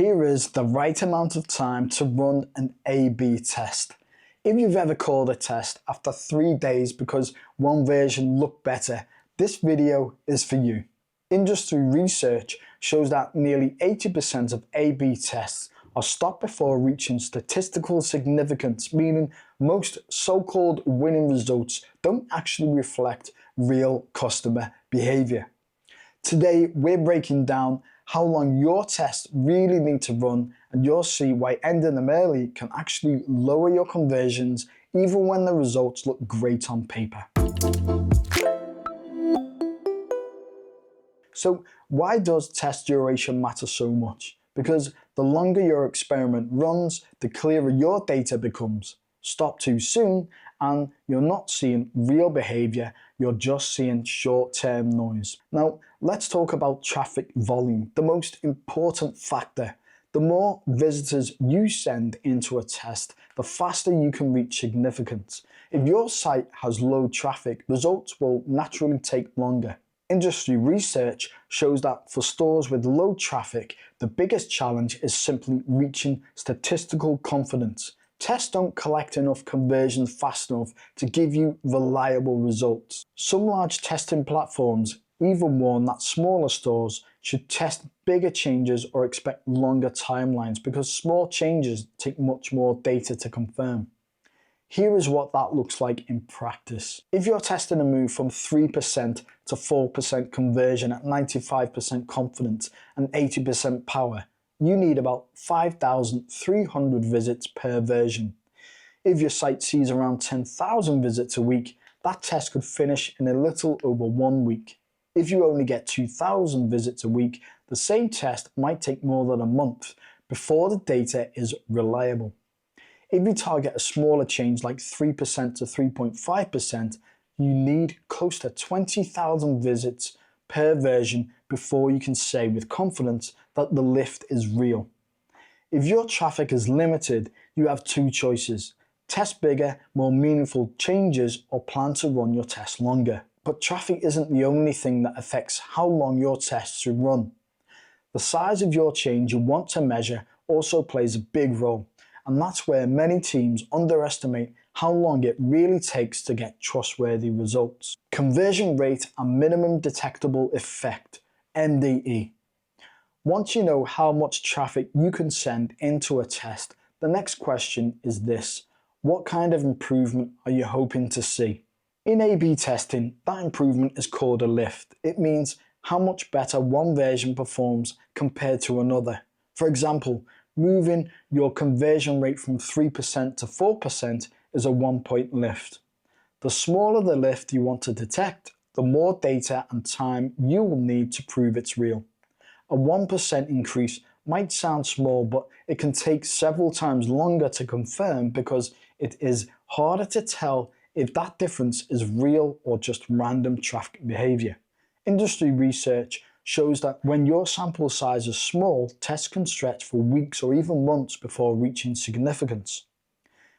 Here is the right amount of time to run an A/B test. If you've ever called a test after 3 days because one version looked better, this video is for you. Industry research shows that nearly 80% of A/B tests are stopped before reaching statistical significance, meaning most so-called winning results don't actually reflect real customer behavior. Today, we're breaking down how long your tests really need to run, and you'll see why ending them early can actually lower your conversions even when the results look great on paper. So why does test duration matter so much? Because the longer your experiment runs, the clearer your data becomes. Stop too soon and you're not seeing real behavior, you're just seeing short-term noise. Now, let's talk about traffic volume, the most important factor. The more visitors you send into a test, the faster you can reach significance. If your site has low traffic, results will naturally take longer. Industry research shows that for stores with low traffic, the biggest challenge is simply reaching statistical confidence. Tests don't collect enough conversions fast enough to give you reliable results. Some large testing platforms even warn that smaller stores should test bigger changes or expect longer timelines because small changes take much more data to confirm. Here is what that looks like in practice. If you're testing a move from 3% to 4% conversion at 95% confidence and 80% power, you need about 5,300 visits per version. If your site sees around 10,000 visits a week, that test could finish in a little over 1 week. If you only get 2,000 visits a week, the same test might take more than a month before the data is reliable. If you target a smaller change like 3% to 3.5%, you need close to 20,000 visits per version before you can say with confidence that the lift is real. If your traffic is limited, you have two choices: test bigger, more meaningful changes, or plan to run your test longer. But traffic isn't the only thing that affects how long your tests should run. The size of your change you want to measure also plays a big role, and that's where many teams underestimate how long it really takes to get trustworthy results. Conversion rate and minimum detectable effect, MDE. Once you know how much traffic you can send into a test, the next question is this: what kind of improvement are you hoping to see? In A/B testing, that improvement is called a lift. It means how much better one version performs compared to another. For example, moving your conversion rate from 3% to 4% is a 1-point lift. The smaller the lift you want to detect, the more data and time you will need to prove it's real. A 1% increase might sound small, but it can take several times longer to confirm because it is harder to tell if that difference is real or just random traffic behavior. Industry research shows that when your sample size is small, tests can stretch for weeks or even months before reaching significance.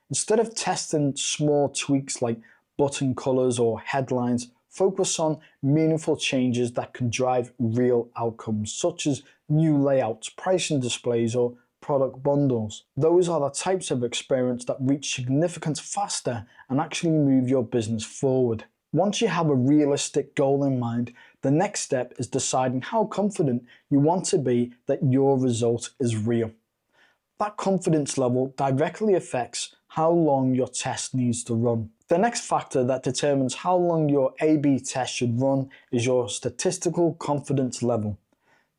Instead of testing small tweaks like button colors or headlines, focus on meaningful changes that can drive real outcomes, such as new layouts, pricing displays, or product bundles. Those are the types of experiments that reach significance faster and actually move your business forward. Once you have a realistic goal in mind, the next step is deciding how confident you want to be that your result is real. That confidence level directly affects how long your test needs to run. The next factor that determines how long your A/B test should run is your statistical confidence level.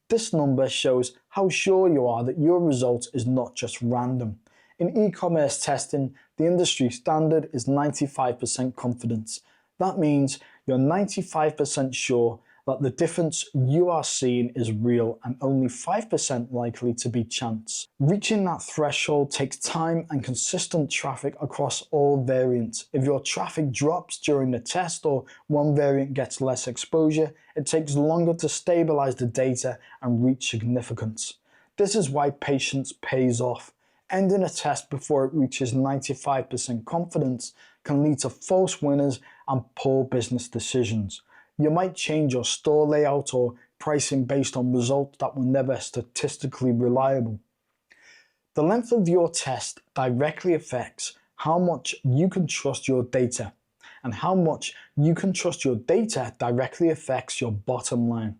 This number shows how sure you are that your result is not just random. In e-commerce testing, the industry standard is 95% confidence. That means you're 95% sure that the difference you are seeing is real and only 5% likely to be chance. Reaching that threshold takes time and consistent traffic across all variants. If your traffic drops during the test or one variant gets less exposure, it takes longer to stabilize the data and reach significance. This is why patience pays off. Ending a test before it reaches 95% confidence can lead to false winners and poor business decisions. You might change your store layout or pricing based on results that were never statistically reliable. The length of your test directly affects how much you can trust your data, and how much you can trust your data directly affects your bottom line.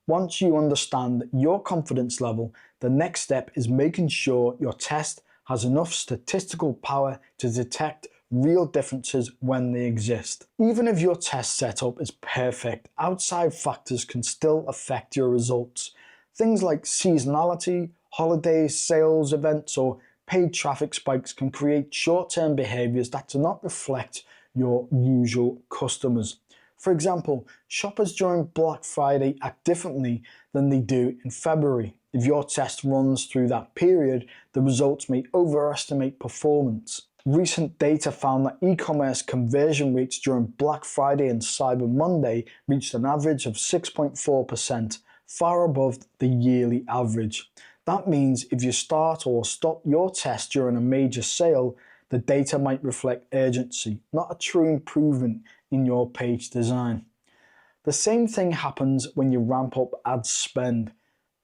Once you understand your confidence level, the next step is making sure your test has enough statistical power to detect real differences when they exist. Even if your test setup is perfect, outside factors can still affect your results. Things like seasonality, holidays, sales events, or paid traffic spikes can create short-term behaviors that do not reflect your usual customers. For example, shoppers during Black Friday act differently than they do in February. If your test runs through that period, the results may overestimate performance. Recent data found that e-commerce conversion rates during Black Friday and Cyber Monday reached an average of 6.4%, far above the yearly average. That means if you start or stop your test during a major sale, the data might reflect urgency, not a true improvement in your page design. The same thing happens when you ramp up ad spend.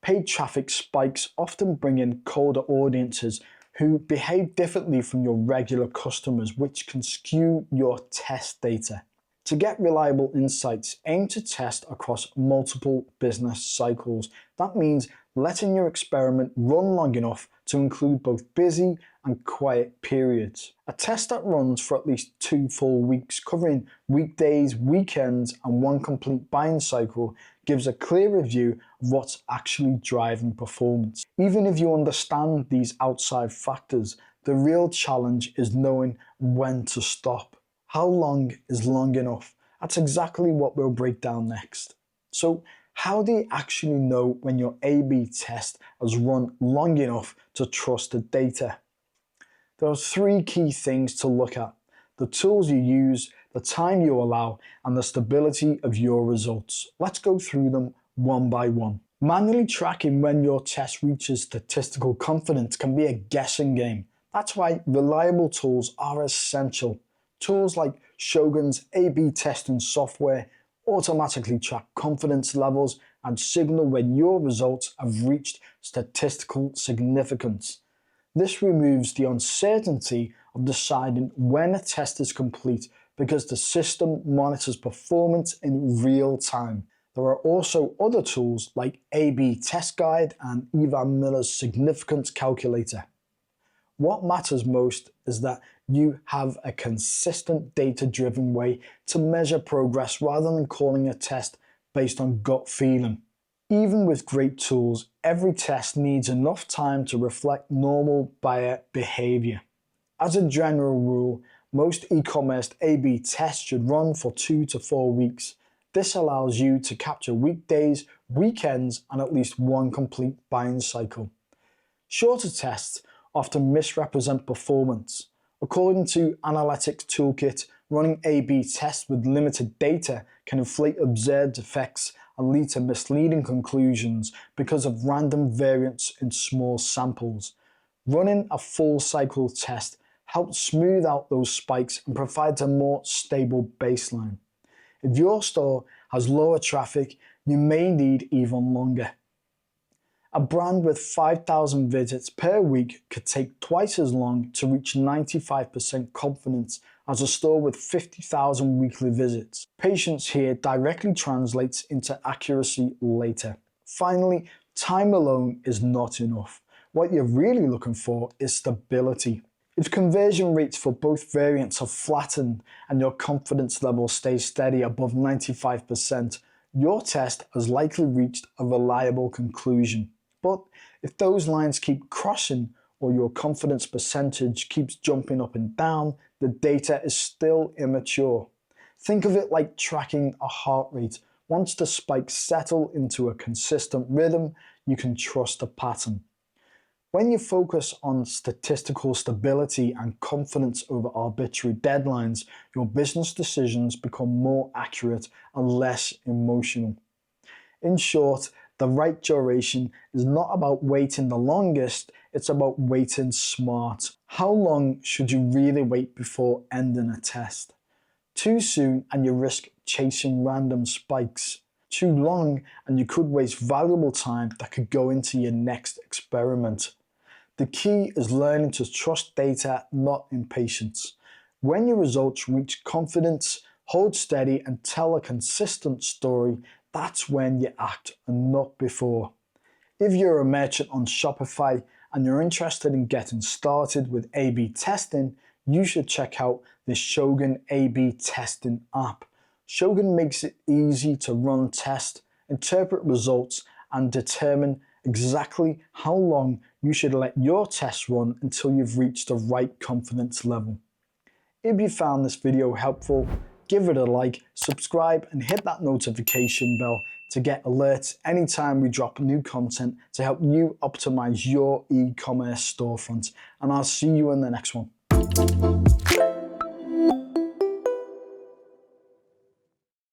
Paid traffic spikes often bring in colder audiences who behave differently from your regular customers, which can skew your test data. To get reliable insights, aim to test across multiple business cycles. That means letting your experiment run long enough to include both busy and quiet periods. A test that runs for at least 2 full weeks, covering weekdays, weekends, and one complete buying cycle, gives a clearer view of what's actually driving performance. Even if you understand these outside factors, the real challenge is knowing when to stop. How long is long enough? That's exactly what we'll break down next. So, how do you actually know when your A/B test has run long enough to trust the data? There are 3 key things to look at: the tools you use, the time you allow, and the stability of your results. Let's go through them one by one. Manually tracking when your test reaches statistical confidence can be a guessing game. That's why reliable tools are essential. Tools like Shogun's A/B testing software automatically track confidence levels and signal when your results have reached statistical significance. This removes the uncertainty of deciding when a test is complete because the system monitors performance in real time. There are also other tools like A/B Test Guide and Ivan Miller's Significance Calculator. What matters most is that you have a consistent data-driven way to measure progress rather than calling a test based on gut feeling. Even with great tools, every test needs enough time to reflect normal buyer behavior. As a general rule, most e-commerce A/B tests should run for 2 to 4 weeks. This allows you to capture weekdays, weekends, and at least one complete buying cycle. Shorter tests often misrepresent performance. According to Analytics Toolkit, running A/B tests with limited data can inflate observed effects and lead to misleading conclusions because of random variance in small samples. Running a full cycle test helps smooth out those spikes and provides a more stable baseline. If your store has lower traffic, you may need even longer. A brand with 5,000 visits per week could take twice as long to reach 95% confidence as a store with 50,000 weekly visits. Patience here directly translates into accuracy later. Finally, time alone is not enough. What you're really looking for is stability. If conversion rates for both variants have flattened and your confidence level stays steady above 95%, your test has likely reached a reliable conclusion. But if those lines keep crossing or your confidence percentage keeps jumping up and down, the data is still immature. Think of it like tracking a heart rate. Once the spikes settle into a consistent rhythm, you can trust the pattern. When you focus on statistical stability and confidence over arbitrary deadlines, your business decisions become more accurate and less emotional. In short, the right duration is not about waiting the longest, it's about waiting smart. How long should you really wait before ending a test? Too soon and you risk chasing random spikes. Too long and you could waste valuable time that could go into your next experiment. The key is learning to trust data, not impatience. When your results reach confidence, hold steady, and tell a consistent story, that's when you act and not before. If you're a merchant on Shopify and you're interested in getting started with A/B testing, you should check out the Shogun A/B testing app. Shogun makes it easy to run tests, interpret results, and determine exactly how long you should let your tests run until you've reached the right confidence level. If you found this video helpful, give it a like, subscribe, and hit that notification bell to get alerts anytime we drop new content to help you optimize your e-commerce storefront. And I'll see you in the next one.